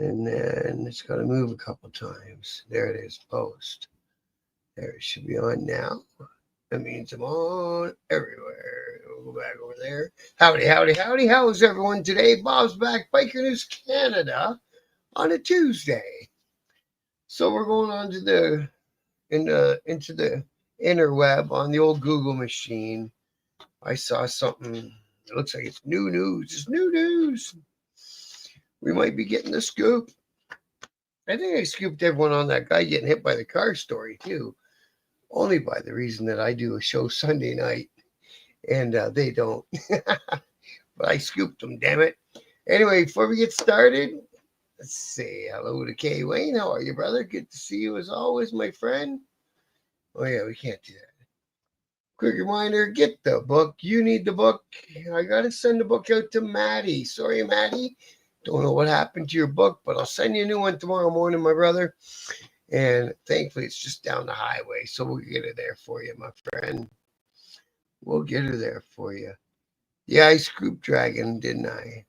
And then it's got to move a couple times. There it is, post. There, it should be on now. That means I'm on everywhere. We'll go back over there. Howdy, howdy, howdy. How's everyone today? Bob's back, Biker News Canada, on a Tuesday. So we're going on to into the interweb on the old Google machine. I saw something. It looks like it's new news. It's new news. We might be getting the scoop. I think I scooped everyone on that guy getting hit by the car story too. Only by the reason that I do a show Sunday night and they don't. But I scooped them, damn it. Anyway, before we get started, let's say hello to Kay Wayne. How are you, brother? Good to see you as always, my friend. Oh, yeah, we can't do that. Quick reminder, get the book. You need the book. I got to send the book out to Maddie. Sorry, Maddie. Don't know what happened to your book, but I'll send you a new one tomorrow morning, my brother. And thankfully, it's just down the highway, so we'll get her there for you, my friend. We'll get her there for you. Yeah, I scooped Dragon, didn't I?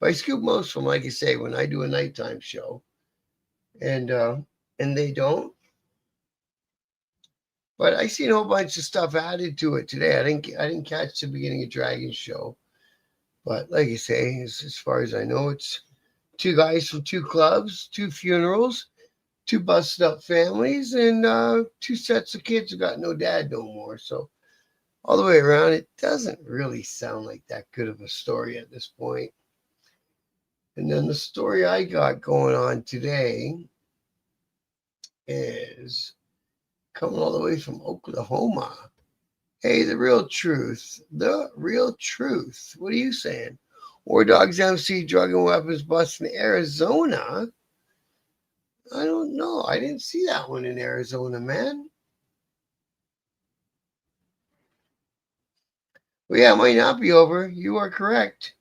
But I scoop most of them, like I say, when I do a nighttime show. And they don't. But I seen a whole bunch of stuff added to it today. I didn't catch the beginning of Dragon's show. But like I say, as far as I know, it's two guys from two clubs, two funerals, two busted up families, and two sets of kids who got no dad no more. So all the way around, it doesn't really sound like that good of a story at this point. And then the story I got going on today is coming all the way from Oklahoma. Hey, the real truth. The real truth. What are you saying? War Dogs MC drug and weapons bust in Arizona. I don't know. I didn't see that one in Arizona, man. Well, yeah, it might not be over. You are correct.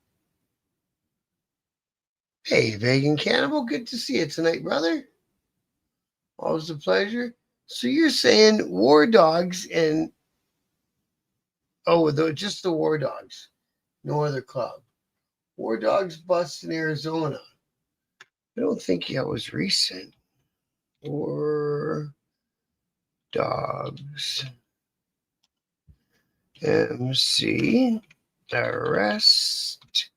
Hey, Vegan Cannibal, good to see you tonight, brother. Always a pleasure. So you're saying War Dogs and just the War Dogs, no other club. War Dogs bust in Arizona. I don't think that was recent. War Dogs MC arrest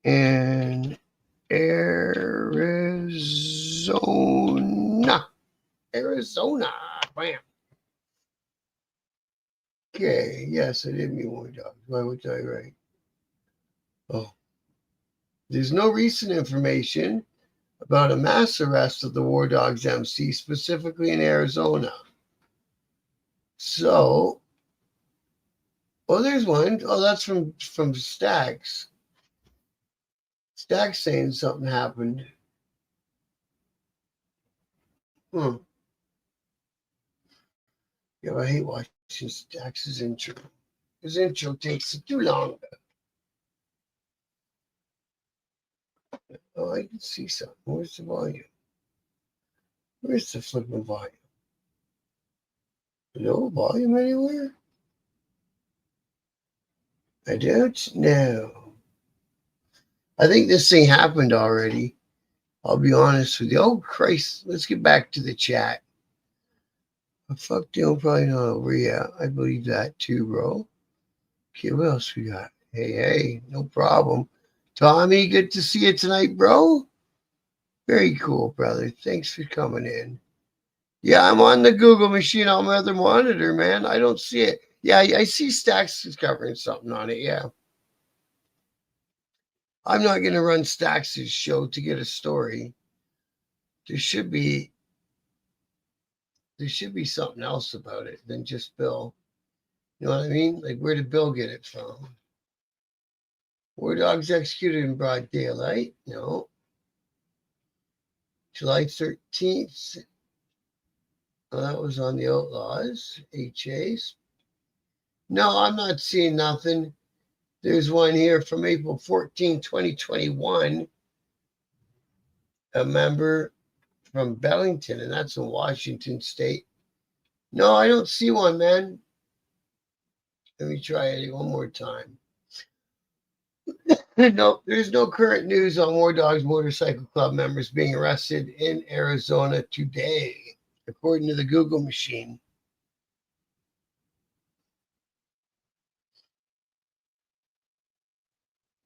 in Arizona. Arizona. Bam. Okay, yes, I did mean War Dogs. Why would I write? Oh. There's no recent information about a mass arrest of the War Dogs MC, specifically in Arizona. So, there's one. Oh, that's from Stacks. Stacks saying something happened. Yeah, I hate watching Stacks' intro. His intro takes too long. Oh, I can see something. Where's the volume? Where's the flipping volume? No volume anywhere? I don't know. I think this thing happened already. I'll be honest with you. Oh, Christ. Let's get back to the chat. Fuck, deal probably not over yet. I believe that too, bro. Okay, what else we got? Hey, no problem. Tommy, good to see you tonight, bro. Very cool, brother. Thanks for coming in. Yeah, I'm on the Google machine on my other monitor, man. I don't see it. Yeah, I see Stacks is covering something on it. Yeah. I'm not going to run Stacks' show to get a story. There should be something else about it than just Bill. You know what I mean? Like, where did Bill get it from? War Dogs executed in broad daylight? No. July 13th. Oh, that was on the Outlaws. HAs. No, I'm not seeing nothing. There's one here from April 14, 2021. A member from Bellington, and that's in Washington State. No, I don't see one, man. Let me try it one more time. No, there's no current news on War Dogs Motorcycle Club members being arrested in Arizona today, according to the Google machine.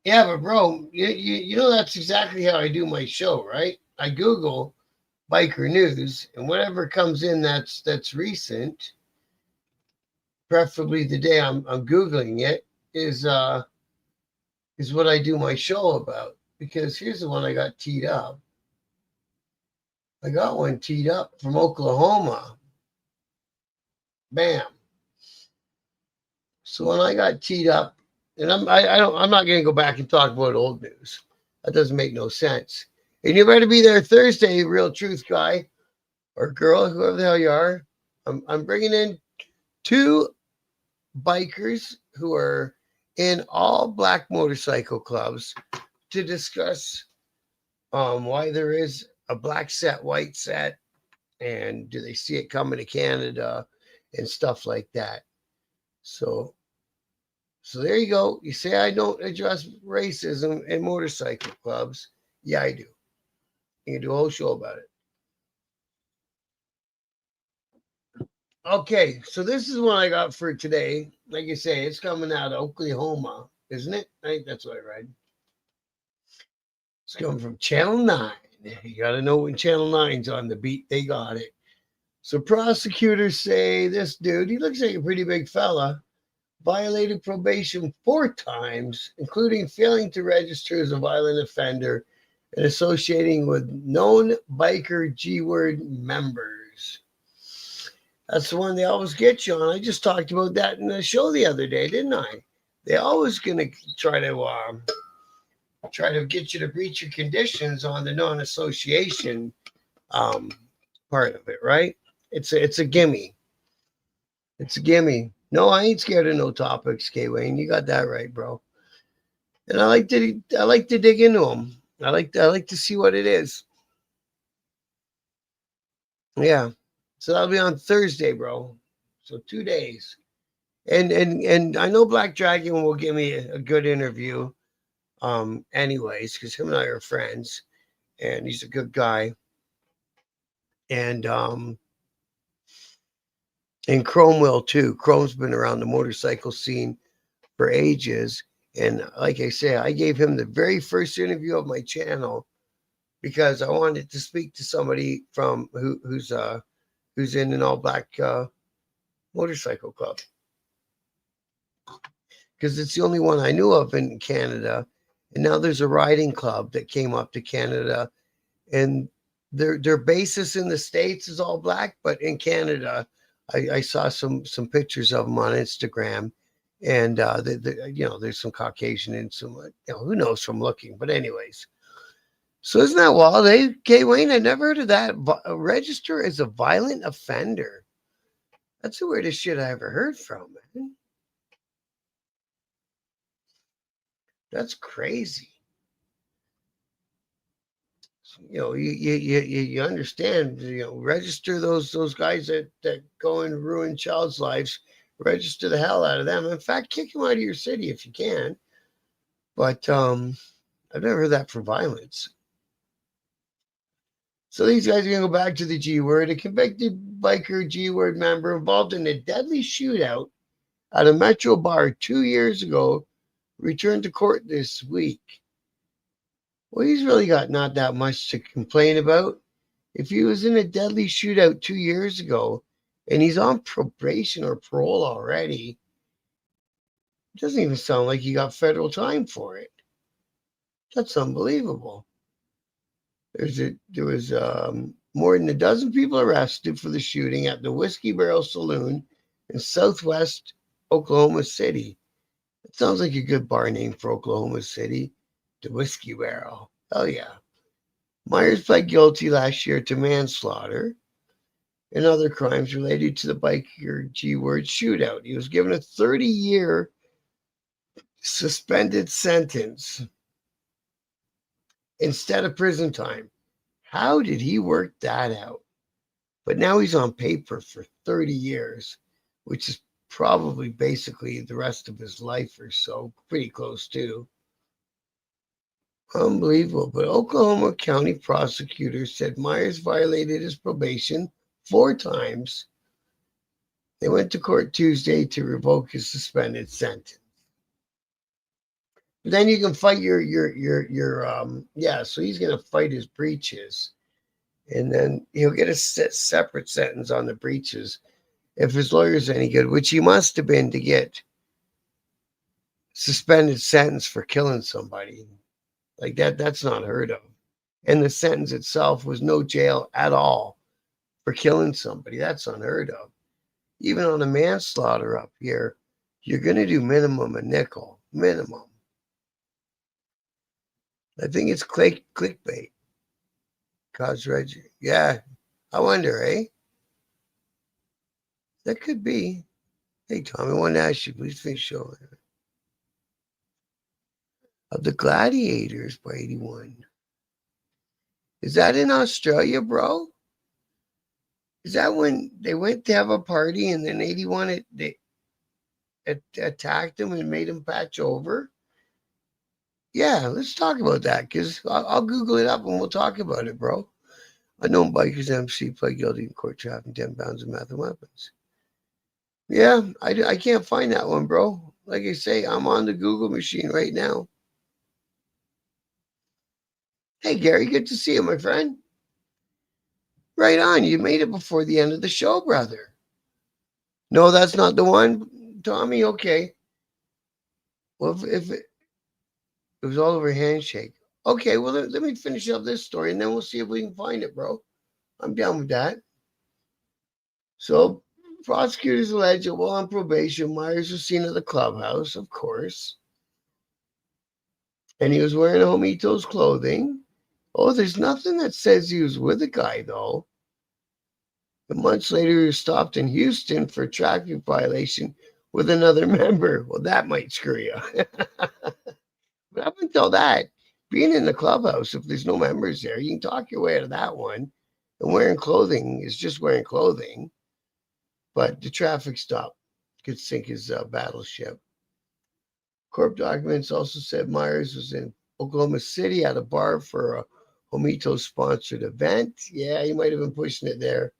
Yeah, but bro, you know that's exactly how I do my show, right? I Google biker news, and whatever comes in that's recent, preferably the day I'm Googling it, is what I do my show about. Because here's the one I got teed up. I got one teed up from Oklahoma. Bam. So when I got teed up, and I'm not going to go back and talk about old news. That doesn't make no sense. And you better be there Thursday, real truth guy or girl, whoever the hell you are. I'm bringing in two bikers who are in all black motorcycle clubs to discuss why there is a black set, white set, and do they see it coming to Canada and stuff like that. So So there you go. You say I don't address racism in motorcycle clubs. Yeah, I do. You can do a whole show about it. Okay, so this is what I got for today. Like you say, it's coming out of Oklahoma, isn't it? I think that's what I read. It's coming from Channel 9. You got to know when Channel Nine's on the beat, they got it. So prosecutors say this dude, he looks like a pretty big fella, violated probation 4 times, including failing to register as a violent offender and associating with known biker G word members. That's the one they always get you on. I just talked about that in the show the other day, didn't I? They always gonna try to get you to breach your conditions on the non-association um, part of it, right? It's a gimme. It's a gimme. No, I ain't scared of no topics, K Wayne. You got that right, bro. And I like to dig into them. I like to see what it is. Yeah. So that'll be on Thursday, bro. So 2 days. And I know Black Dragon will give me a good interview. Anyways, because him and I are friends, and he's a good guy. And and Chrome will too. Chrome's been around the motorcycle scene for ages. And like I say, I gave him the very first interview of my channel because I wanted to speak to somebody from who's in an all black motorcycle club because it's the only one I knew of in Canada. And now there's a riding club that came up to Canada, and their basis in the States is all black, but in Canada, I saw some pictures of them on Instagram, and there's some Caucasian and some who knows from looking, but anyways. So isn't that wild? Hey, K Wayne, I never heard of that. Register as a violent offender. That's the weirdest shit I ever heard from, man. That's crazy. You understand. Register those guys that go and ruin child's lives. Register the hell out of them. In fact, kick them out of your city if you can. But I've never heard that for violence. So these guys are gonna go back to the G word. A convicted biker G word member involved in a deadly shootout at a Metro bar 2 years ago returned to court this week. Well, he's really got not that much to complain about. If he was in a deadly shootout 2 years ago and he's on probation or parole already, it doesn't even sound like he got federal time for it. That's unbelievable. There was more than a dozen people arrested for the shooting at the Whiskey Barrel Saloon in southwest Oklahoma City. It sounds like a good bar name for Oklahoma City, the Whiskey Barrel. Hell yeah. Myers pled guilty last year to manslaughter and other crimes related to the biker G word shootout. He was given a 30-year suspended sentence instead of prison time. How did he work that out? But now he's on paper for 30 years, which is probably basically the rest of his life or so, pretty close to. Unbelievable. But Oklahoma County prosecutors said Myers violated his probation 4 times. They went to court Tuesday to revoke his suspended sentence. But then you can fight so he's gonna fight his breaches. And then he'll get a separate sentence on the breaches if his lawyer's any good, which he must have been to get suspended sentence for killing somebody. Like that's not heard of. And the sentence itself was no jail at all for killing somebody. That's unheard of. Even on a manslaughter up here, you're going to do minimum a nickel. Minimum. I think it's clickbait. Cause Reggie. Yeah. I wonder, eh? That could be. Hey, Tommy, I want to ask you, please finish showing. Of the Gladiators by 81. Is that in Australia, bro? Is that when they went to have a party and then 81 they attacked him and made him patch over? Yeah, let's talk about that because I'll Google it up and we'll talk about it, bro. Unknown bikers MC pled guilty in court trafficking 10 pounds of meth and weapons. Yeah, I can't find that one, bro. Like I say, I'm on the Google machine right now. Hey, Gary, good to see you, my friend. Right on. You made it before the end of the show, brother. No, that's not the one, Tommy. Okay. Well, if it was all over handshake. Okay, well, let me finish up this story and then we'll see if we can find it, bro. I'm down with that. So, prosecutors allege that while on probation, Myers was seen at the clubhouse, of course, and he was wearing Homito's clothing. Oh, there's nothing that says he was with a guy, though. And months later, he was stopped in Houston for a traffic violation with another member. Well, that might screw you. But up until that, being in the clubhouse, if there's no members there, you can talk your way out of that one. And wearing clothing is just wearing clothing. But the traffic stop could sink his battleship. Court documents also said Myers was in Oklahoma City at a bar for a Homito-sponsored event. Yeah, he might have been pushing it there.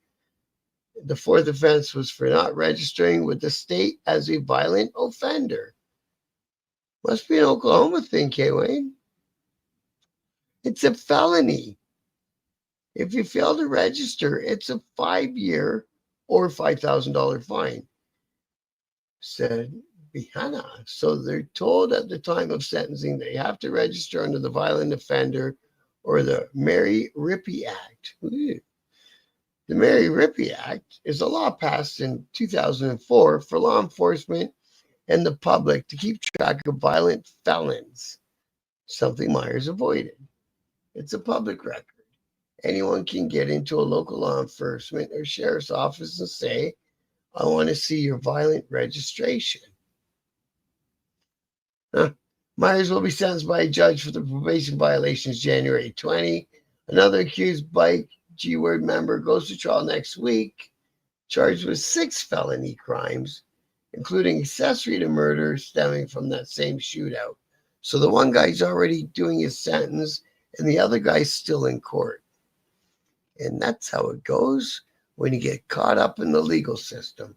The fourth offense was for not registering with the state as a violent offender. Must be an Oklahoma thing, K. Wayne. It's a felony. If you fail to register, it's a 5-year or $5,000 fine, said Bihana. So they're told at the time of sentencing they have to register under the Violent Offender or the Mary Rippey Act. Ooh. The Mary Rippey Act is a law passed in 2004 for law enforcement and the public to keep track of violent felons, something Myers avoided. It's a public record. Anyone can get into a local law enforcement or sheriff's office and say, I want to see your violent registration. Myers will be sentenced by a judge for the probation violations January 20. Another accused bike G-Word member goes to trial next week, charged with 6 felony crimes, including accessory to murder stemming from that same shootout. So the one guy's already doing his sentence and the other guy's still in court. And that's how it goes when you get caught up in the legal system.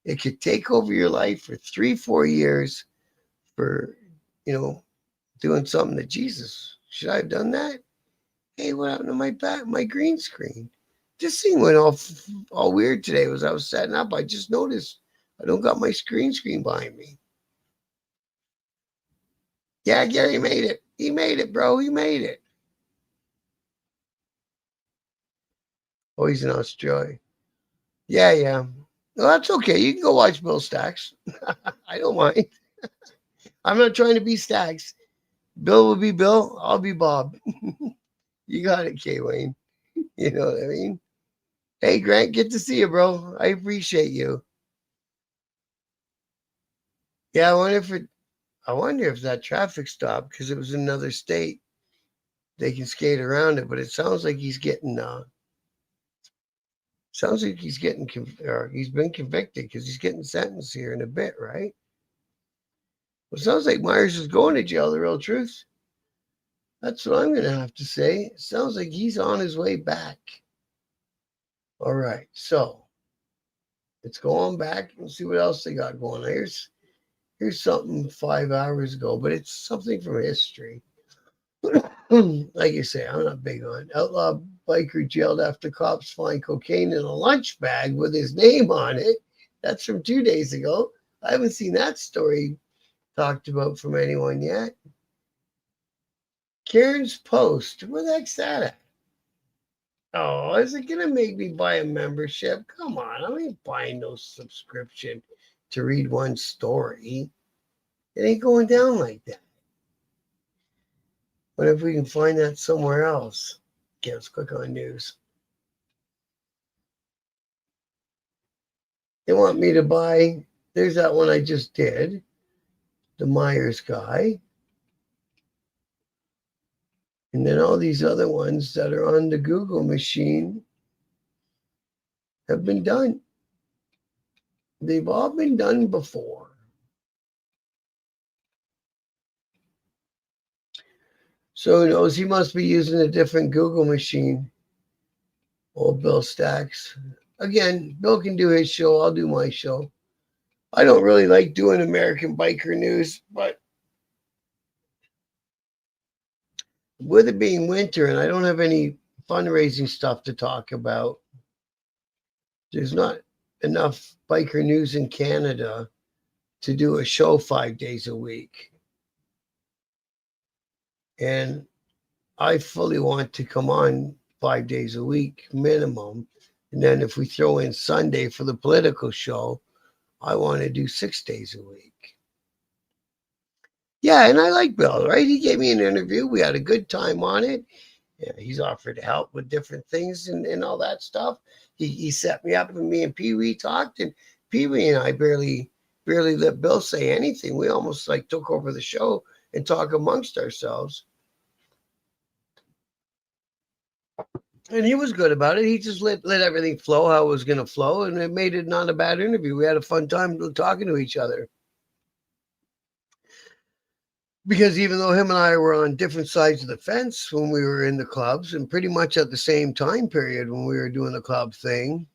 It could take over your life for 3-4 years for, doing something that Jesus, should I have done that? Hey, what happened to my green screen? This thing went all weird today as I was setting up. I just noticed I don't got my screen behind me. Yeah, Gary made it. He made it, bro. He made it. Oh, he's in Australia. Yeah. Well, that's okay. You can go watch Bill Stacks. I don't mind. I'm not trying to be Stacks. Bill will be Bill. I'll be Bob. You got it, K. Wayne. You know what I mean? Hey, Grant, good to see you, bro. I appreciate you. Yeah, I wonder if that traffic stop, because it was in another state, they can skate around it. But it sounds like he's getting he's been convicted because he's getting sentenced here in a bit, right? Well, it sounds like Myers is going to jail. The real truth. That's what I'm going to have to say. Sounds like he's on his way back. All right, so let's go on back and see what else they got going. Here's something 5 hours ago, but it's something from history. Like you say, I'm not big on outlaw biker jailed after cops find cocaine in a lunch bag with his name on it. That's from 2 days ago. I haven't seen that story talked about from anyone yet. Karen's Post. Where the heck's that at? Oh, is it gonna make me buy a membership? Come on, I ain't buying no subscription to read one story. It ain't going down like that. What if we can find that somewhere else? Okay, let's click on news. They want me to buy, there's that one I just did, the Myers guy. And then all these other ones that are on the Google machine have been done. They've all been done before. So who knows? He must be using a different Google machine. Old Bill Stacks. Again, Bill can do his show. I'll do my show. I don't really like doing American biker news, but with it being winter and I don't have any fundraising stuff to talk about, there's not enough biker news in Canada to do a show 5 days a week. And I fully want to come on 5 days a week minimum. And then if we throw in Sunday for the political show, I want to do 6 days a week. Yeah, and I like Bill, right? He gave me an interview. We had a good time on it. Yeah, he's offered to help with different things and all that stuff. He set me up and me and Pee Wee talked, and Pee Wee and I barely let Bill say anything. We almost like took over the show and talk amongst ourselves. And he was good about it. He just let everything flow how it was going to flow, and it made it not a bad interview. We had a fun time talking to each other. Because even though him and I were on different sides of the fence when we were in the clubs and pretty much at the same time period when we were doing the club thing,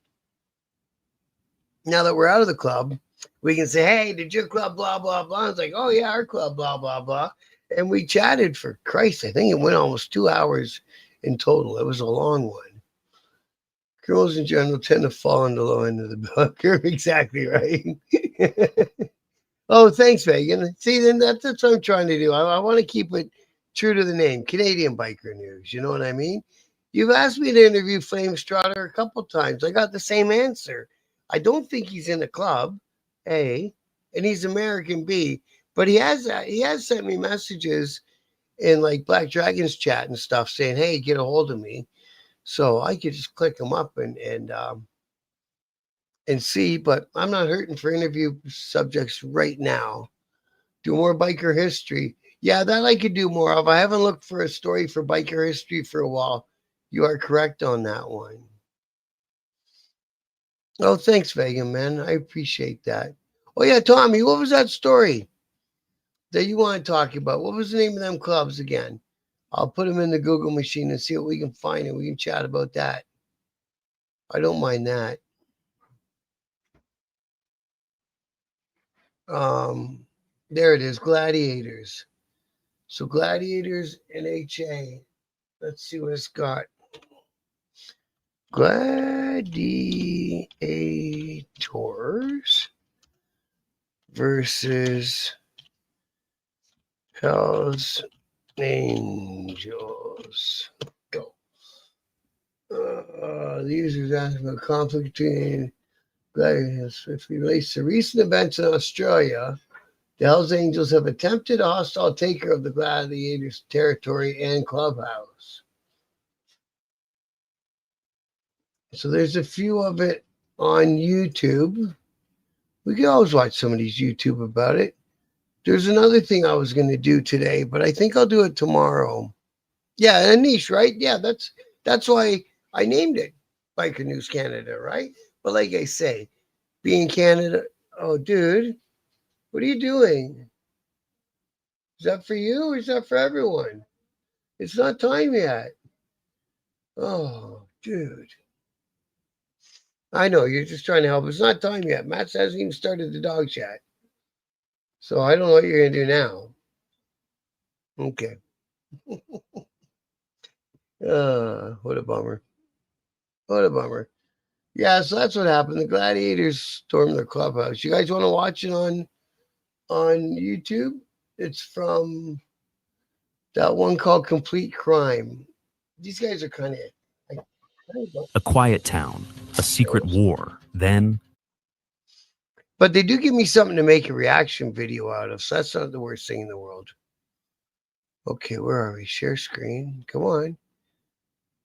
now that we're out of the club, we can say, hey, did your club blah, blah, blah? It's like, oh, yeah, our club blah, blah, blah. And we chatted for Christ. I think it went almost 2 hours in total. It was a long one. Girls in general tend to fall on the low end of the bell curve. Exactly right. Oh, thanks, Megan. See, then that's what I'm trying to do. I want to keep it true to the name, Canadian Biker News. You know what I mean? You've asked me to interview Flame Strutter a couple times. I got the same answer. I don't think he's in a club, A, and he's American, B. But he has sent me messages in like Black Dragons chat and stuff saying, "Hey, get a hold of me." So I could just click him up and see. But I'm not hurting for interview subjects right now. Do more biker history. Yeah, that I could do more of. I haven't looked for a story for biker history for a while. You are correct on that one. Oh, thanks, Vegan, man. I appreciate that. Oh, yeah, Tommy, what was that story that you want to talk about? What was the name of them clubs again? I'll put them in the Google machine and see what we can find and we can chat about that. I don't mind that. Um, there it is, Gladiators. So Gladiators NHA. Let's see what it's got. Gladiators versus Hell's Angels. Go. The users asking for conflict between Gladiators. If it relates to recent events in Australia, the Hells Angels have attempted a hostile takeover of the Gladiators' territory and clubhouse. So there's a few of it on YouTube. We can always watch somebody's YouTube about it. There's another thing I was going to do today, but I think I'll do it tomorrow. Yeah, a niche, right? Yeah, that's why I named it Biker News Canada, right? But like I say, being Canada, oh, dude, what are you doing? Is that for you or is that for everyone? It's not time yet. Oh, dude. I know, you're just trying to help. It's not time yet. Matt hasn't even started the dogs yet. So I don't know what you're going to do now. Okay. What a bummer. What a bummer. Yeah, so that's what happened. The Gladiators stormed the clubhouse. You guys want to watch it on YouTube? It's from that one called Complete Crime. These guys are kind of a quiet town, a secret war. Then, but they do give me something to make a reaction video out of, so that's not the worst thing in the world. Okay, where are we? Share screen. Come on.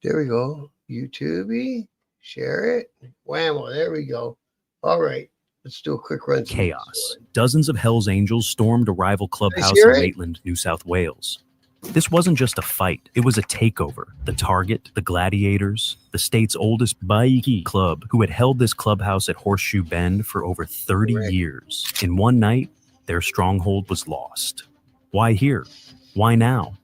There we go. YouTube. Share it. Whammo. There we go. All right. Let's do a quick run. chaos. Dozens of Hell's Angels stormed a rival clubhouse in Maitland, New South Wales. This wasn't just a fight, it was a takeover. The target, the Gladiators, the state's oldest bike club, who had held this clubhouse at Horseshoe Bend for over 30 years. In one night, their stronghold was lost. Why here? Why now?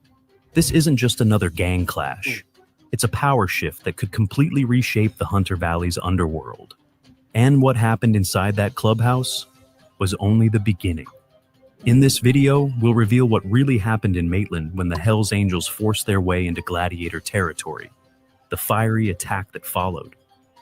This isn't just another gang clash. It's a power shift that could completely reshape the Hunter Valley's underworld. And what happened inside that clubhouse was only the beginning. In this video, we'll reveal what really happened in Maitland when the Hells Angels forced their way into Gladiator territory, the fiery attack that followed,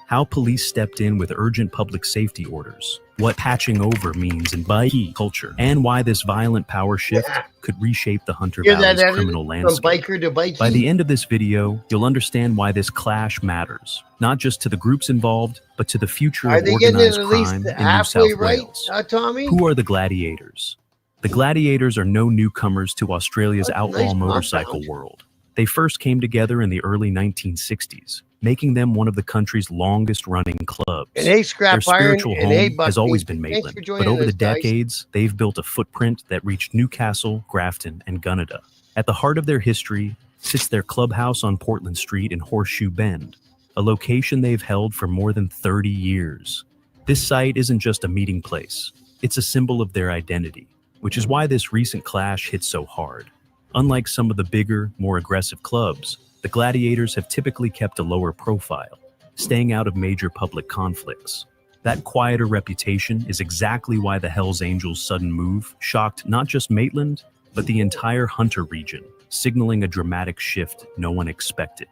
how police stepped in with urgent public safety orders, what patching over means in bike culture, and why this violent power shift could reshape the Hunter Valley's criminal landscape. From biker to bikey. By the end of this video, you'll understand why this clash matters, not just to the groups involved, but to the future of organized crime in New South Wales. Tommy? Who are the Gladiators? The Gladiators are no newcomers to Australia's outlaw motorcycle world. They first came together in the early 1960s, making them one of the country's longest-running clubs. Their spiritual home has always been Maitland, but over the decades, they've built a footprint that reached Newcastle, Grafton, and Gunnedah. At the heart of their history sits their clubhouse on Portland Street in Horseshoe Bend, a location they've held for more than 30 years. This site isn't just a meeting place, it's a symbol of their identity, which is why this recent clash hit so hard. Unlike some of the bigger, more aggressive clubs, the Gladiators have typically kept a lower profile, staying out of major public conflicts. That quieter reputation is exactly why the Hells Angels' sudden move shocked not just Maitland, but the entire Hunter region, signaling a dramatic shift no one expected.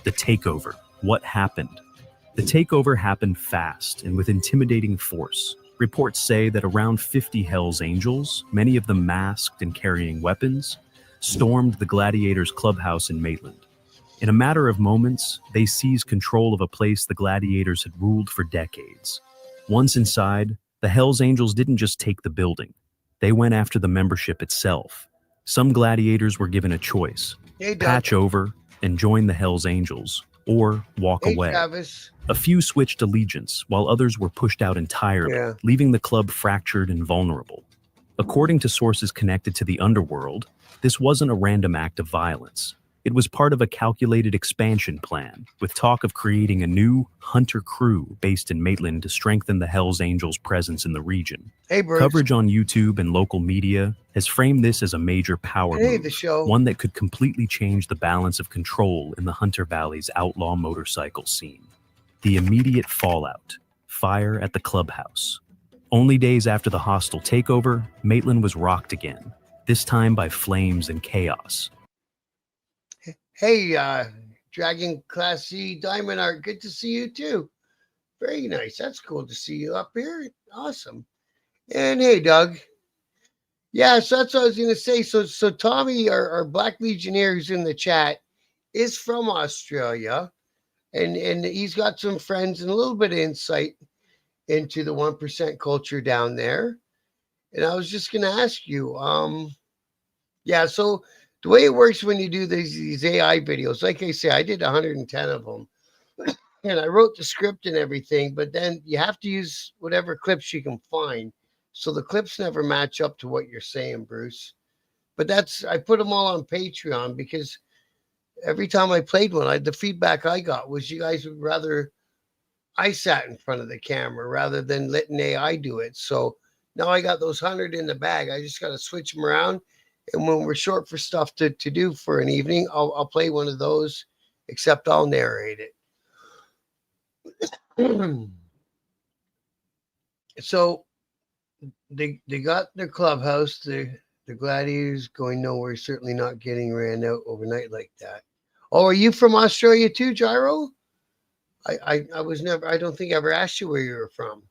The takeover. What happened? The takeover happened fast and with intimidating force. Reports say that around 50 Hells Angels, many of them masked and carrying weapons, stormed the Gladiators' clubhouse in Maitland. In a matter of moments, they seized control of a place the Gladiators had ruled for decades. Once inside, the Hells Angels didn't just take the building. They went after the membership itself. Some Gladiators were given a choice: patch over and join the Hells Angels, or walk away. Travis. A few switched allegiance, while others were pushed out entirely, leaving the club fractured and vulnerable. According to sources connected to the underworld, this wasn't a random act of violence. It was part of a calculated expansion plan, with talk of creating a new Hunter crew based in Maitland to strengthen the Hells Angels' presence in the region. Coverage on YouTube and local media has framed this as a major power move, one that could completely change the balance of control in the Hunter Valley's outlaw motorcycle scene. The immediate fallout: fire at the clubhouse. Only days after the hostile takeover, Maitland was rocked again, this time by flames and chaos. Hey, Dragon Class C Diamond Art, good to see you too. Very nice. That's cool to see you up here. Awesome. And hey, Doug. Yeah, so that's what I was going to say. So Tommy, our Black Legionnaire who's in the chat, is from Australia. And he's got some friends and a little bit of insight into the 1% culture down there. And I was just going to ask you, so the way it works when you do these AI videos, like I say, I did 110 of them. And I wrote the script and everything, but then you have to use whatever clips you can find. So the clips never match up to what you're saying, Bruce. But I put them all on Patreon because every time I played one, the feedback I got was you guys would rather I sat in front of the camera rather than letting AI do it. So now I got those 100 in the bag. I just got to switch them around And when we're short for stuff to do for an evening, I'll play one of those, except I'll narrate it. So they got their clubhouse, the Gladiators going nowhere, certainly not getting ran out overnight like that. Oh, are you from Australia too, Gyro? I was never, I don't think I ever asked you where you were from.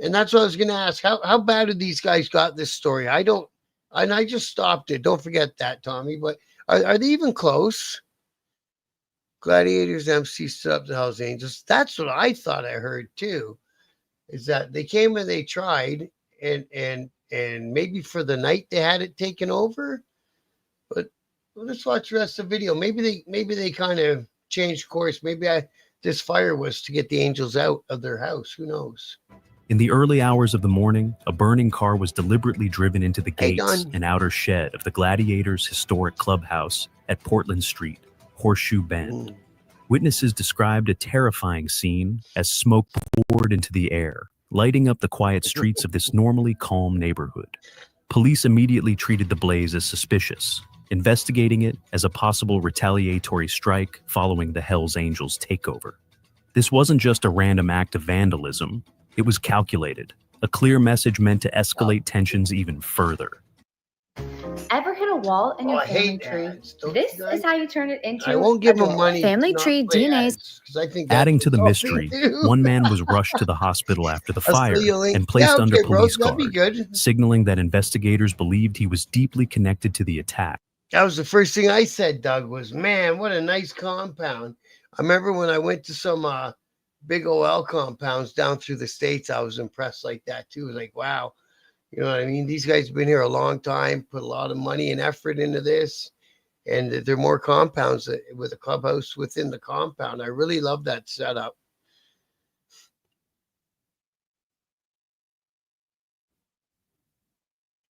And that's what I was going to ask. How bad have these guys got this story? I don't, and I just stopped it. Don't forget that, Tommy. But are they even close? Gladiators MC stood up the Hells Angels. That's what I thought I heard too. Is that they came and they tried, and maybe for the night they had it taken over. But let's watch the rest of the video. Maybe they kind of changed course. Maybe this fire was to get the Angels out of their house. Who knows? In the early hours of the morning, a burning car was deliberately driven into the gates and outer shed of the Gladiators' historic clubhouse at Portland Street, Horseshoe Bend. Witnesses described a terrifying scene as smoke poured into the air, lighting up the quiet streets of this normally calm neighborhood. Police immediately treated the blaze as suspicious, investigating it as a possible retaliatory strike following the Hells Angels takeover. This wasn't just a random act of vandalism. It was calculated, a clear message meant to escalate tensions even further. Ever hit a wall in your family tree? This is how you turn it into I won't give them money. Family tree DNA's. Adding to the mystery, one man was rushed to the hospital after the fire and placed under police guard, signaling that investigators believed he was deeply connected to the attack. That was the first thing I said, Doug, was, man, what a nice compound. I remember when I went to some big OL compounds down through the States, I was impressed like that too. It was like, wow, you know what I mean? These guys have been here a long time, put a lot of money and effort into this, and there are more compounds with a clubhouse within the compound. I really love that setup.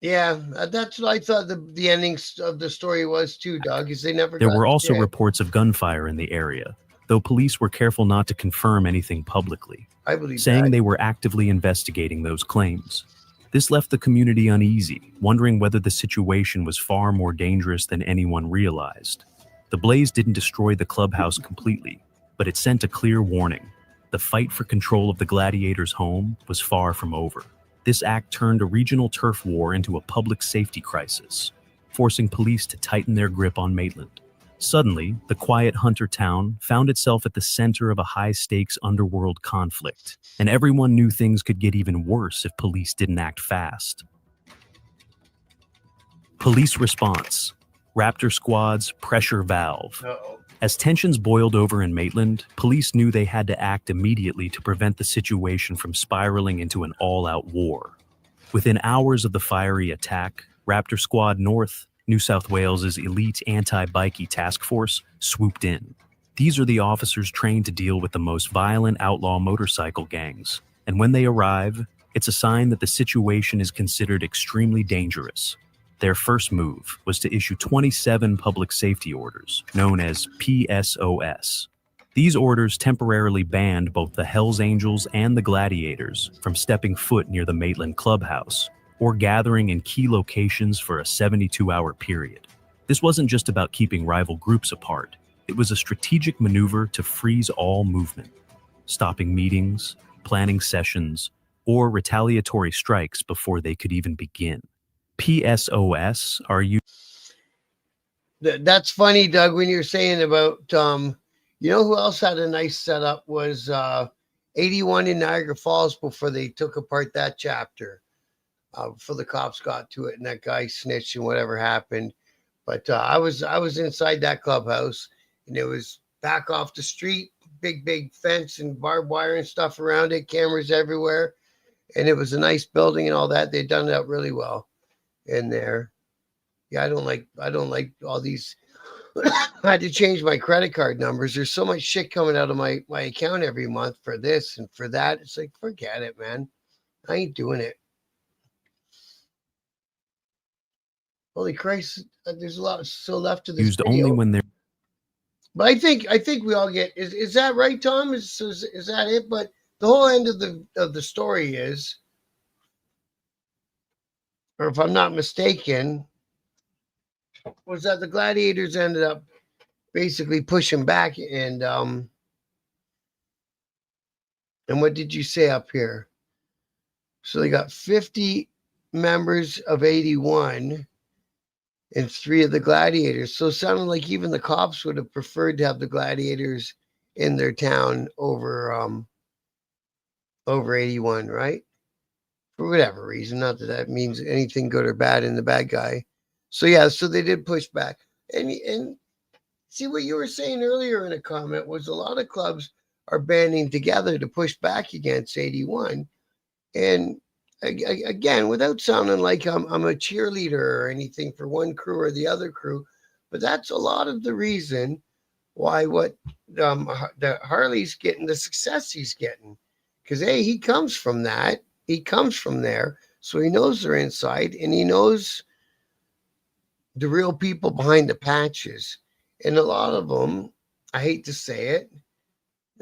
Yeah, that's what I thought the ending of the story was too, Doug, is they never There were also reports of gunfire in the area, though police were careful not to confirm anything publicly, saying they were actively investigating those claims. This left the community uneasy, wondering whether the situation was far more dangerous than anyone realized. The blaze didn't destroy the clubhouse completely, but it sent a clear warning. The fight for control of the Gladiators' home was far from over. This act turned a regional turf war into a public safety crisis, forcing police to tighten their grip on Maitland. Suddenly, the quiet Hunter town found itself at the center of a high-stakes underworld conflict, and everyone knew things could get even worse if police didn't act fast. Police response: Raptor Squad's pressure valve. As tensions boiled over in Maitland, police knew they had to act immediately to prevent the situation from spiraling into an all-out war. Within hours of the fiery attack, Raptor Squad North, New South Wales's elite anti-bikie task force, swooped in. These are the officers trained to deal with the most violent outlaw motorcycle gangs, and when they arrive, it's a sign that the situation is considered extremely dangerous. Their first move was to issue 27 public safety orders, known as PSOS. These orders temporarily banned both the Hells Angels and the Gladiators from stepping foot near the Maitland clubhouse, or gathering in key locations for a 72-hour period. This wasn't just about keeping rival groups apart. It was a strategic maneuver to freeze all movement, stopping meetings, planning sessions, or retaliatory strikes before they could even begin. PSOS are you? That's funny, Doug, when you're saying about, you know who else had a nice setup was 81 in Niagara Falls before they took apart that chapter. Before the cops got to it and that guy snitched and whatever happened. But I was inside that clubhouse, and it was back off the street, big fence and barbed wire and stuff around it, cameras everywhere. And it was a nice building and all that. They'd done that really well in there. Yeah, I don't like all these. I had to change my credit card numbers. There's so much shit coming out of my account every month for this and for that. It's like, forget it, man. I ain't doing it. Holy Christ, there's a lot still left of this used video. Only when they're. But I think we all get, is that right, Tom? Is that it? But the whole end of the story is, or if I'm not mistaken, was that the Gladiators ended up basically pushing back and what did you say up here? So they got 50 members of 81 and 3 of the Gladiators. So it sounded like even the cops would have preferred to have the Gladiators in their town over 81, right? For whatever reason, not that that means anything good or bad in the bad guy. So yeah, so they did push back. And see what you were saying earlier in a comment was a lot of clubs are banding together to push back against 81. And again, without sounding like I'm a cheerleader or anything for one crew or the other crew, but that's a lot of the reason why the Harley's getting the success he's getting. Because hey, he comes from that. He comes from there, so he knows their inside, and he knows the real people behind the patches. And a lot of them, I hate to say it,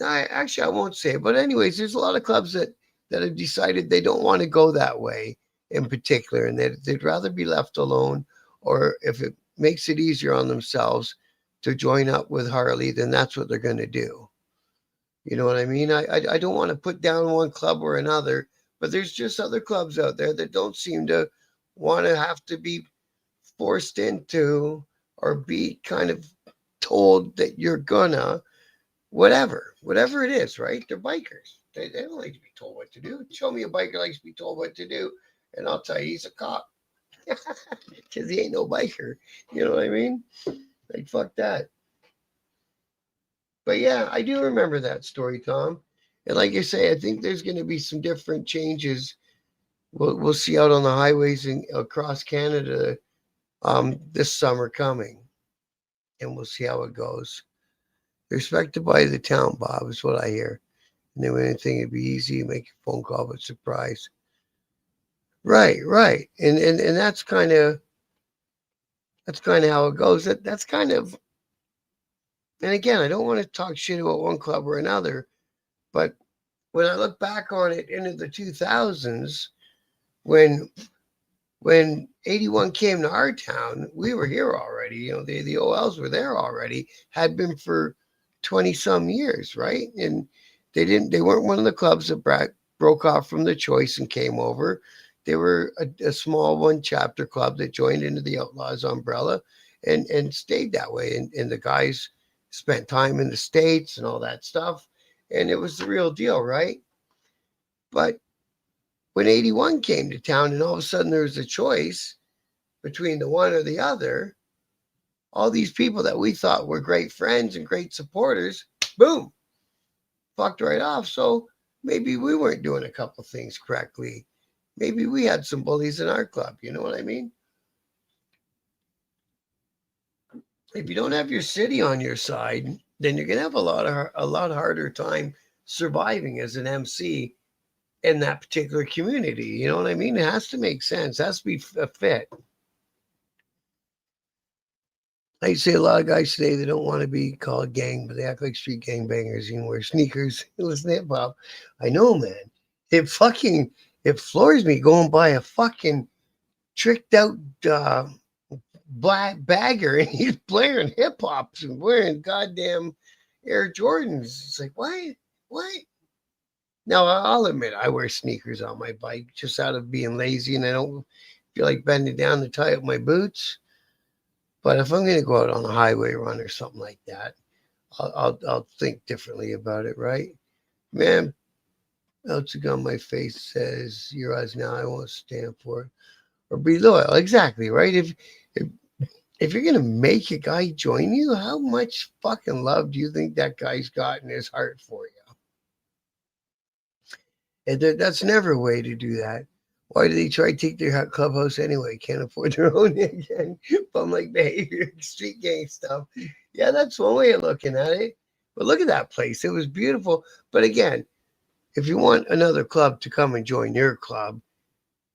I won't say it, but anyways, there's a lot of clubs that have decided they don't want to go that way in particular, and they'd rather be left alone, or if it makes it easier on themselves to join up with Harley, then that's what they're going to do. You know what I mean? I don't want to put down one club or another, but there's just other clubs out there that don't seem to want to have to be forced into or be kind of told that you're gonna whatever it is, right? They're bikers. They don't like to be told what to do. Show me a biker likes to be told what to do, and I'll tell you he's a cop because he ain't no biker. You know what I mean? Like fuck that. But yeah, I do remember that story, Tom. And like I say, I think there's going to be some different changes. We'll see out on the highways across Canada this summer coming, and we'll see how it goes. They're respected by the town, Bob, is what I hear. And they wouldn't think it'd be easy to make a phone call, but surprise. Right. And that's kind of how it goes. That's kind of, and again, I don't want to talk shit about one club or another, but when I look back on it into the 2000s, when 81 came to our town, we were here already. You know, the OLs were there already, had been for 20 some years, right? And they weren't one of the clubs that broke off from the choice and came over. They were a small one chapter club that joined into the Outlaws umbrella and stayed that way. And the guys spent time in the States and all that stuff. And it was the real deal, right? But when 81 came to town and all of a sudden there was a choice between the one or the other, all these people that we thought were great friends and great supporters, boom, fucked right off. So maybe we weren't doing a couple things correctly. Maybe we had some bullies in our club. You know what I mean? If you don't have your city on your side, then you're gonna have a lot harder time surviving as an MC in that particular community. You know what I mean? It has to make sense. It has to be a fit. I say a lot of guys today they don't want to be called gang, but they act like street gang bangers. You know, wear sneakers, listen to hip hop. I know, man. It floors me going by a fucking tricked out black bagger and he's playing hip hop and wearing goddamn Air Jordans. It's like, why? What? Now, I'll admit I wear sneakers on my bike just out of being lazy and I don't feel like bending down to tie up my boots. But if I'm going to go out on a highway run or something like that, I'll think differently about it, right? Man, else on my face says, "You're us now. I won't stand for it." Or be loyal. Exactly, right? If you're going to make a guy join you, how much fucking love do you think that guy's got in his heart for you? And that's never a way to do that. Why do they try to take their clubhouse anyway? Can't afford their own again. Bum like behavior, street gang stuff. Yeah, that's one way of looking at it. But look at that place. It was beautiful. But again, if you want another club to come and join your club,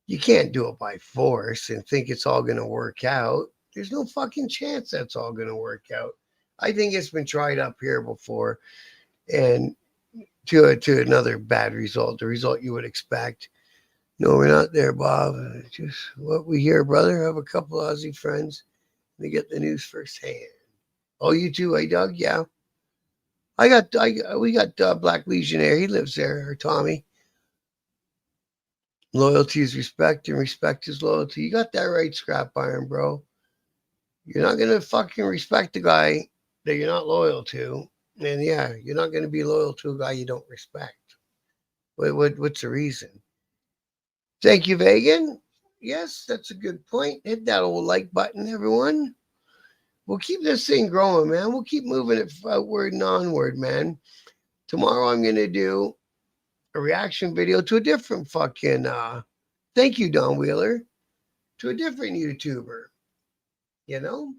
you can't do it by force and think it's all going to work out. There's no fucking chance that's all going to work out. I think it's been tried up here before and to another bad result, the result you would expect. No, we're not there, Bob. Just what we hear, brother. I have a couple Aussie friends. They get the news firsthand. Oh, you too, eh, Doug? Yeah. We got Black Legionnaire. He lives there, or Tommy. Loyalty is respect, and respect is loyalty. You got that right, Scrap Iron, bro. You're not gonna fucking respect the guy that you're not loyal to, and yeah, you're not gonna be loyal to a guy you don't respect. What's the reason? Thank you, Vegan. Yes, that's a good point. Hit that old like button, everyone. We'll keep this thing growing, man. We'll keep moving it outward and onward, man. Tomorrow I'm gonna do a reaction video to a different fucking thank you, Don Wheeler, to a different YouTuber. You know?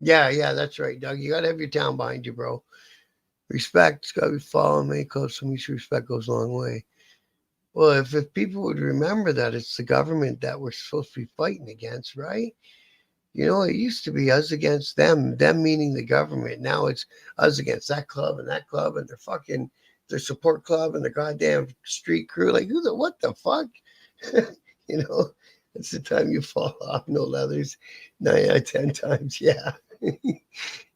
Yeah, that's right, Doug. You gotta have your town behind you, bro. Respect's gotta be following me close to me. Respect goes a long way. Well, if people would remember that it's the government that we're supposed to be fighting against, right? You know, it used to be us against them meaning the government. Now it's us against that club and their support club and the goddamn street crew. Like, what the fuck? You know, it's the time you fall off, no leathers, 9 out of 10 times. Yeah.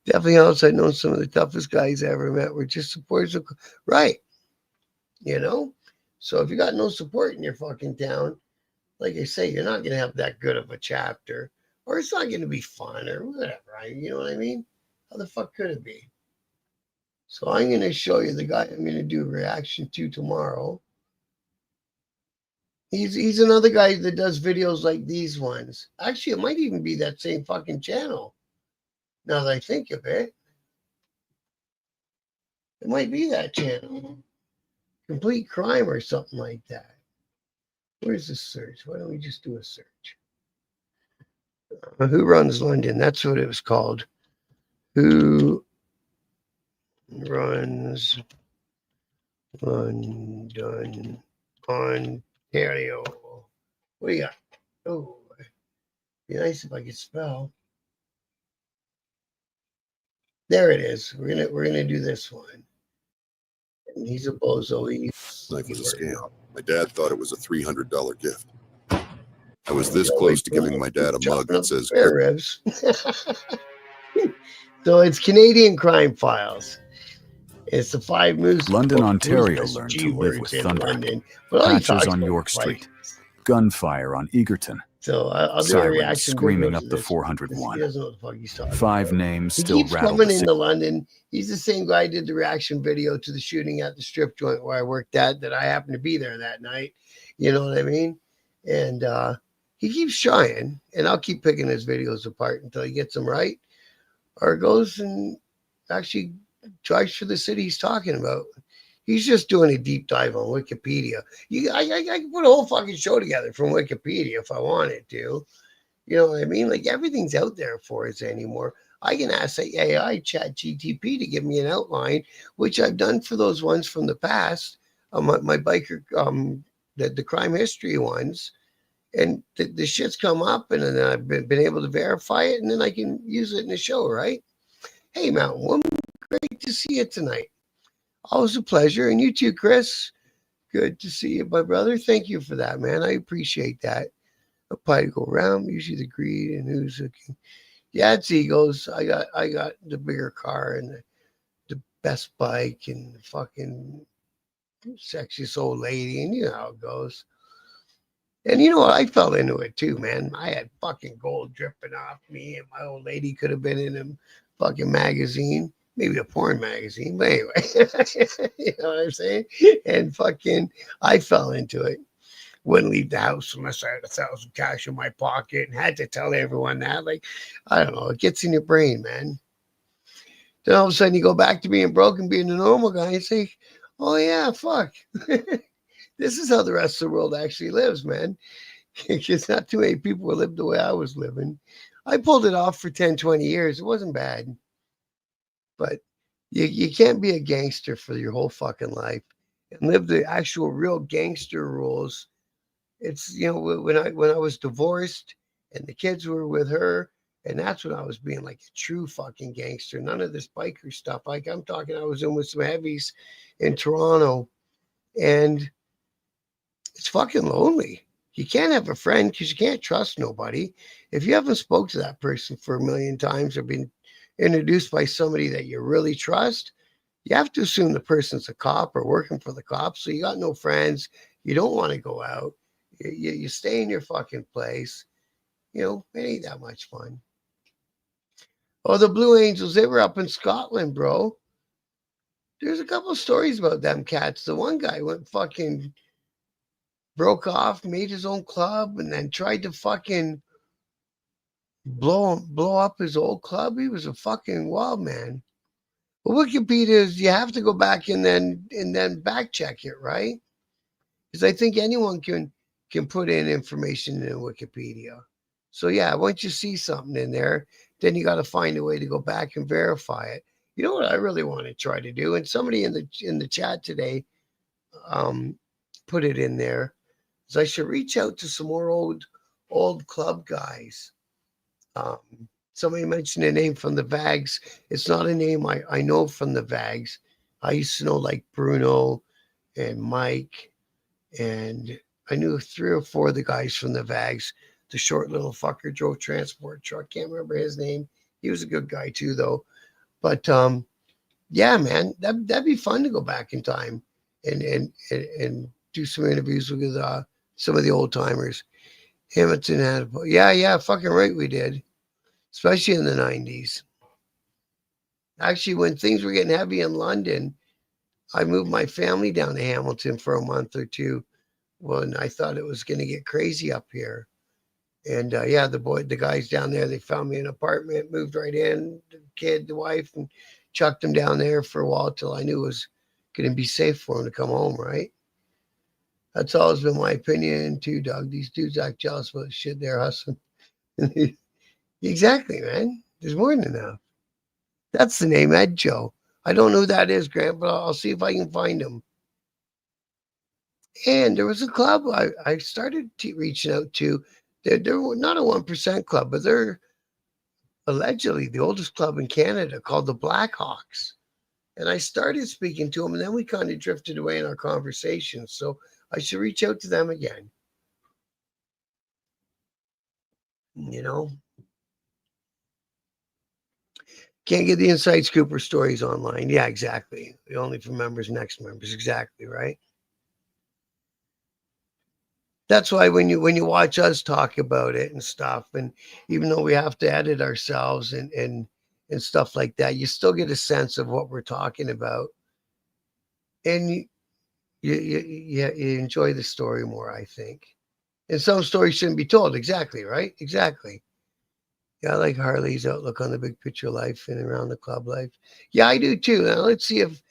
Definitely also, I know some of the toughest guys I ever met were just supporters of, right. You know? So if you got no support in your fucking town, like I say, you're not going to have that good of a chapter, or it's not going to be fun or whatever. Right? You know what I mean? How the fuck could it be? So I'm going to show you the guy I'm going to do a reaction to tomorrow. He's another guy that does videos like these ones. Actually, it might even be that same fucking channel. Now that I think of it. It might be that channel. Complete Crime or something like that. Where's the search? Why don't we just do a search? Who Runs London? That's what it was called. Who Runs London, Ontario? What do you got? Oh, be nice if I could spell. There it is. We're gonna do this one. And he's a bozo. Life was a scam. My dad thought it was a $300 gift. I was this close to giving my dad a mug that says spare ribs. So it's Canadian Crime Files. It's the 5 moves. London, Ontario learned to live with thunder. London, Patches on York Street. Gunfire on Egerton. So I'll do a Sirens reaction screaming video up to the this. 401. He doesn't know what the fuck he's talking 5 about. names He still keeps rattle coming the into London. He's the same guy who did the reaction video to the shooting at the strip joint where I worked at, that I happened to be there that night. You know what I mean? And he keeps trying, and I'll keep picking his videos apart until he gets them right, or goes and actually tries for the city he's talking about. He's just doing a deep dive on Wikipedia. I can put a whole fucking show together from Wikipedia if I wanted to. You know what I mean? Like, everything's out there for us anymore. I can ask the AI chat GTP to give me an outline, which I've done for those ones from the past, my biker, the crime history ones. And the shit's come up, and then I've been able to verify it, and then I can use it in the show, right? Hey, Mountain Woman, great to see you tonight. Always a pleasure. And you too, Chris. Good to see you, my brother. Thank you for that, man. I appreciate that. A pie to go around, usually the greed and who's looking. Yeah, it's egos. I got the bigger car and the best bike and the fucking sexiest old lady, and you know how it goes. And you know what? I fell into it too, man. I had fucking gold dripping off me, and my old lady could have been in a fucking magazine, maybe a porn magazine, but anyway, you know what I'm saying? And fucking, I fell into it. Wouldn't leave the house unless I had $1,000 cash in my pocket, and had to tell everyone that. Like, I don't know, it gets in your brain, man. Then all of a sudden you go back to being broke and being a normal guy and say, oh yeah, fuck. This is how the rest of the world actually lives, man. It's not too many people who live the way I was living. I pulled it off for 10, 20 years. It wasn't bad. But you can't be a gangster for your whole fucking life and live the actual real gangster rules. It's, you know, when I was divorced and the kids were with her, and that's when I was being like a true fucking gangster. None of this biker stuff. Like, I'm talking, I was in with some heavies in Toronto, and it's fucking lonely. You can't have a friend because you can't trust nobody. If you haven't spoke to that person for a million times or been introduced by somebody that you really trust, you have to assume the person's a cop or working for the cops. So you got no friends. You don't want to go out. You stay in your fucking place. It ain't that much fun. Oh, the Blue Angels, they were up in Scotland, bro. There's a couple of stories about them cats. The one guy went fucking broke off, made his own club, and then tried to fucking blow up his old club. He was a fucking wild man. Well, Wikipedia is you have to go back and then back check it, right? Because I think anyone can put in information in Wikipedia. So yeah, once you see something in there, then you got to find a way to go back and verify it. You know what I really want to try to do, and somebody in the chat today put it in there, is I should reach out to some more old club guys. Somebody mentioned a name from the Vags. It's not a name I know from the Vags. I used to know like Bruno and Mike, and I knew 3 or 4 of the guys from the Vags. The short little fucker drove transport truck. Can't remember his name. He was a good guy too, though. But yeah, man, that'd be fun to go back in time and do some interviews with some of the old timers. Hamilton had, yeah, fucking right, we did, especially in the 90s. Actually, when things were getting heavy in London, I moved my family down to Hamilton for a month or two when I thought it was going to get crazy up here. And yeah, the guys down there, they found me an apartment, moved right in, the kid, the wife, and chucked them down there for a while till I knew it was going to be safe for them to come home, right? That's always been my opinion too, Doug. These dudes act jealous about the shit they're hustling. Exactly, man. There's more than enough. That's the name, Ed Joe. I don't know who that is, Grant, but I'll see if I can find him. And there was a club I started reaching out to. They're not a 1% club, but they're allegedly the oldest club in Canada called the Blackhawks. And I started speaking to them, and then we kind of drifted away in our conversations. So I should reach out to them again. Can't get the inside scoop or stories online. Yeah, exactly. Only for members, next members. Exactly, right? That's why when you watch us talk about it and stuff, and even though we have to edit ourselves and stuff like that, you still get a sense of what we're talking about, and you enjoy the story more, I think. And some stories shouldn't be told. Exactly, right? Exactly. Yeah, I like Harley's outlook on the big picture life and around the club life. Yeah, I do too. Now let's see if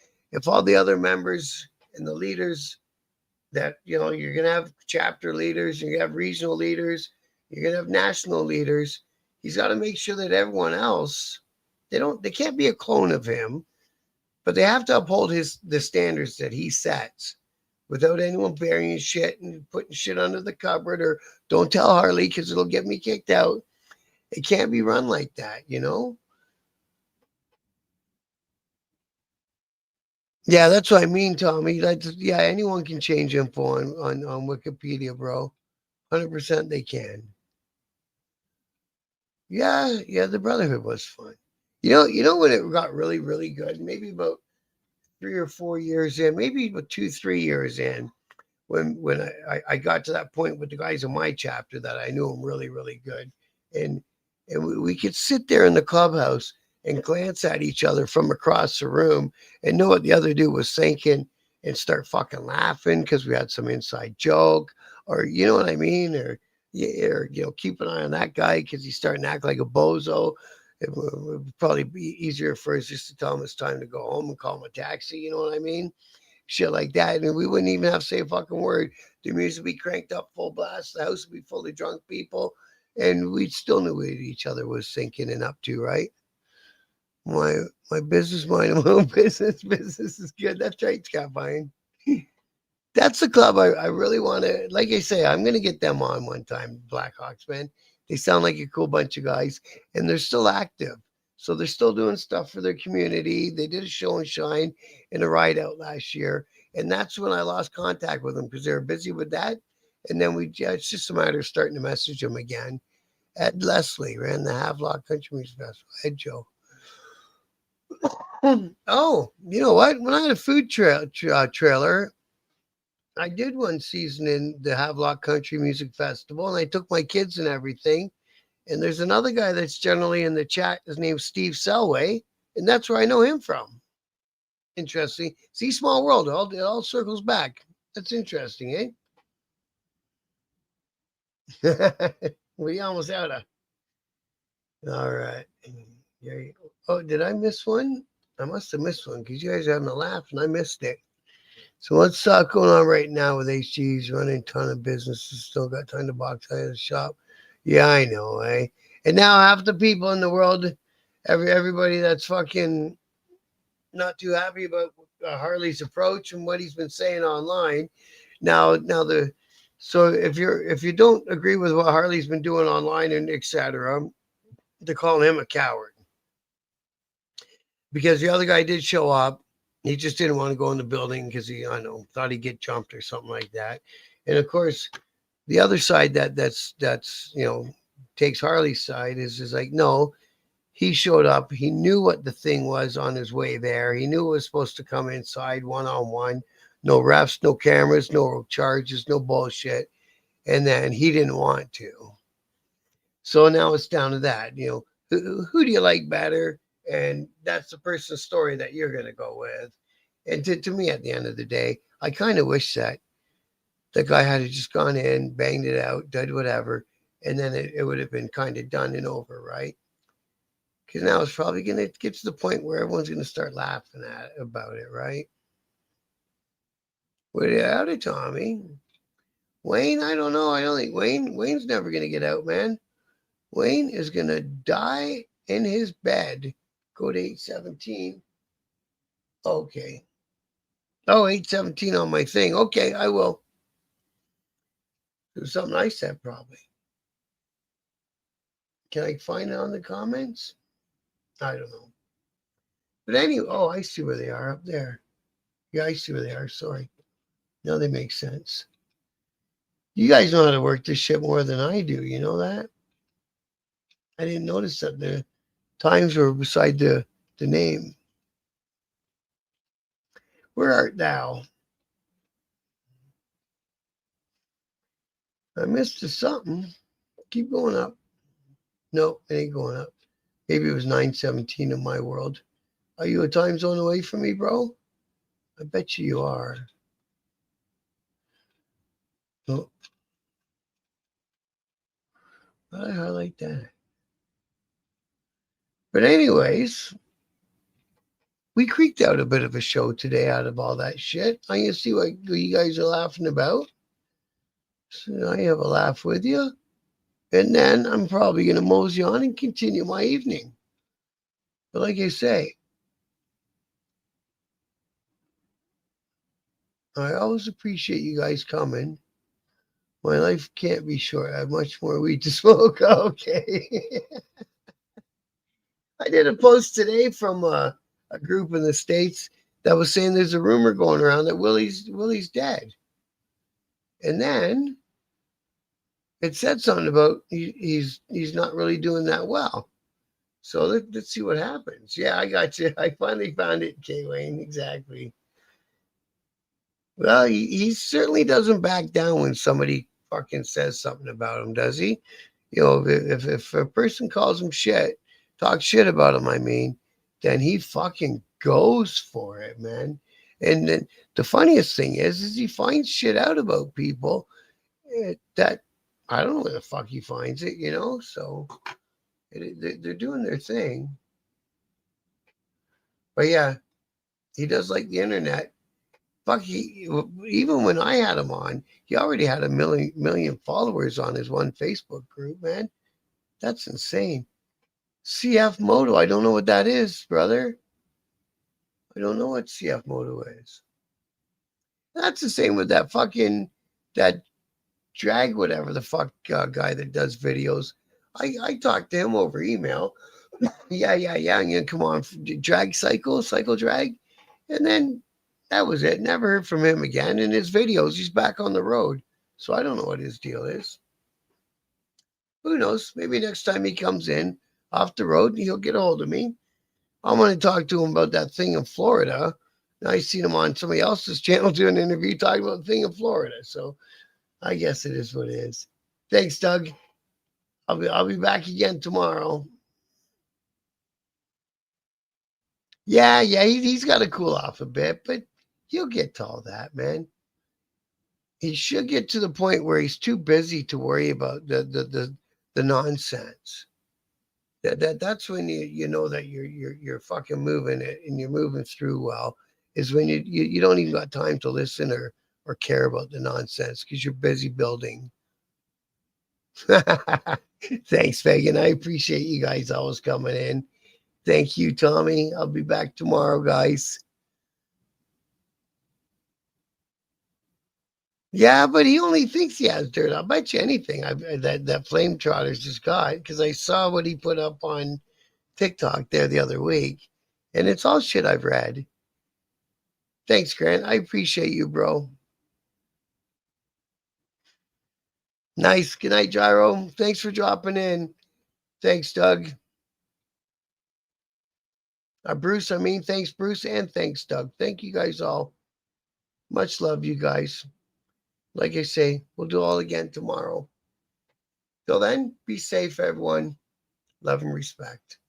all the other members and the leaders that you're gonna have chapter leaders, you're gonna have regional leaders, you're gonna have national leaders. He's got to make sure that everyone else they can't be a clone of him, but they have to uphold the standards that he sets without anyone burying shit and putting shit under the cupboard or don't tell Harley because it'll get me kicked out. It can't be run like that, Yeah, that's what I mean, Tommy. Yeah, anyone can change info on Wikipedia, bro. 100% they can. Yeah, the Brotherhood was fun. You know when it got really, really good? Maybe about 3 or 4 years in, maybe about 2, 3 years in, when I got to that point with the guys in my chapter that I knew them really, really good. And we could sit there in the clubhouse and glance at each other from across the room and know what the other dude was thinking and start fucking laughing because we had some inside joke or you know what I mean? Or keep an eye on that guy because he's starting to act like a bozo. It would probably be easier for us just to tell him it's time to go home and call him a taxi. You know what I mean? Shit like that. And we wouldn't even have to say a fucking word. The music would be cranked up full blast. The house would be full of drunk people. And we still knew what each other was thinking and up to, right? My business, mind my own business. Business is good. That's right, Scott Vine. That's the club I really want to, like I say, I'm going to get them on one time, Blackhawks, man. They sound like a cool bunch of guys, and they're still active. So they're still doing stuff for their community. They did a show and shine in a ride out last year. And that's when I lost contact with them because they were busy with that. And then it's just a matter of starting to message him again. Ed Leslie ran the Havelock Country Music Festival. Ed Joe. Oh, you know what? When I had a food trailer, I did one season in the Havelock Country Music Festival, and I took my kids and everything. And there's another guy that's generally in the chat. His name's Steve Selway, and that's where I know him from. Interesting. See, small world. It all circles back. That's interesting, eh? We almost out of. All right. Oh, did I miss one? I must have missed one because you guys are having a laugh and I missed it. So what's going on right now with HG's running a ton of businesses, still got time to box out of the shop. Yeah, I know, eh? And now half the people in the world, everybody that's fucking not too happy about Harley's approach and what he's been saying online. So if you don't agree with what Harley's been doing online and etc., they're calling him a coward. Because the other guy did show up. He just didn't want to go in the building because he, thought he'd get jumped or something like that. And of course, the other side that's takes Harley's side is like, no, he showed up. He knew what the thing was on his way there. He knew it was supposed to come inside one-on-one. No refs, no cameras, no charges, no bullshit. And then he didn't want to. So now it's down to that. Who do you like better? And that's the person's story that you're going to go with. And to me, at the end of the day, I kind of wish that the guy had just gone in, banged it out, did whatever, and then it would have been kind of done and over, right? Because now it's probably going to get to the point where everyone's going to start laughing about it, right? What out of Tommy? Wayne, I don't know. I don't think Wayne's never going to get out, man. Wayne is going to die in his bed. Go to 817. Okay. Oh, 817 on my thing. Okay, I will. There's something I said probably. Can I find it on the comments? I don't know. But anyway, I see where they are up there. Yeah, I see where they are. Sorry. Now they make sense. You guys know how to work this shit more than I do. You know that? I didn't notice that the times were beside the name. Where art thou? I missed something. Keep going up. No, it ain't going up. Maybe it was 917 in my world. Are you a time zone away from me, bro? I bet you are. Oh. I highlight that. But anyways, we creaked out a bit of a show today out of all that shit. I can see what you guys are laughing about. So I have a laugh with you. And then I'm probably going to mosey on and continue my evening. But like I say, I always appreciate you guys coming. My life can't be short. I have much more weed to smoke. Okay. I did a post today from a group in the States that was saying there's a rumor going around that Willie's dead. And then it said something about he's not really doing that well. So let's see what happens. Yeah, I got you. I finally found it, K. Wayne. Exactly. Well, he certainly doesn't back down when somebody fucking says something about him, does he? If a person calls him shit, talks shit about him, I mean, then he fucking goes for it, man. And then the funniest thing is he finds shit out about people that I don't know where the fuck he finds it, so they're doing their thing. But yeah, he does like the internet. Fuck, even when I had him on, he already had a million followers on his one Facebook group, man. That's insane. CF Moto, I don't know what that is, brother. I don't know what CF Moto is. That's the same with that drag, whatever the fuck guy that does videos. I talked to him over email. Yeah. I'm gonna come on, cycle drag, and then that was it. Never heard from him again. In his videos, he's back on the road. So I don't know what his deal is. Who knows? Maybe next time he comes in off the road, he'll get a hold of me. I'm going to talk to him about that thing in Florida. I seen him on somebody else's channel doing an interview talking about the thing in Florida. So I guess it is what it is. Thanks, Doug. I'll be back again tomorrow. Yeah, he's got to cool off a bit, but he'll get to all that, man. He should get to the point where he's too busy to worry about the nonsense. That's when you know that you're fucking moving it and you're moving through well, is when you don't even got time to listen or care about the nonsense because you're busy building. Thanks, Megan. I appreciate you guys always coming in. Thank you, Tommy. I'll be back tomorrow, guys. Yeah, but he only thinks he has dirt. I'll bet you anything that Flame Trotter's just got, because I saw what he put up on TikTok there the other week, and it's all shit I've read. Thanks, Grant. I appreciate you, bro. Nice. Good night, Gyro. Thanks for dropping in. Thanks, Doug. Bruce, thanks, Bruce, and thanks, Doug. Thank you guys all. Much love, you guys. Like I say, we'll do all again tomorrow. Till then, be safe, everyone. Love and respect.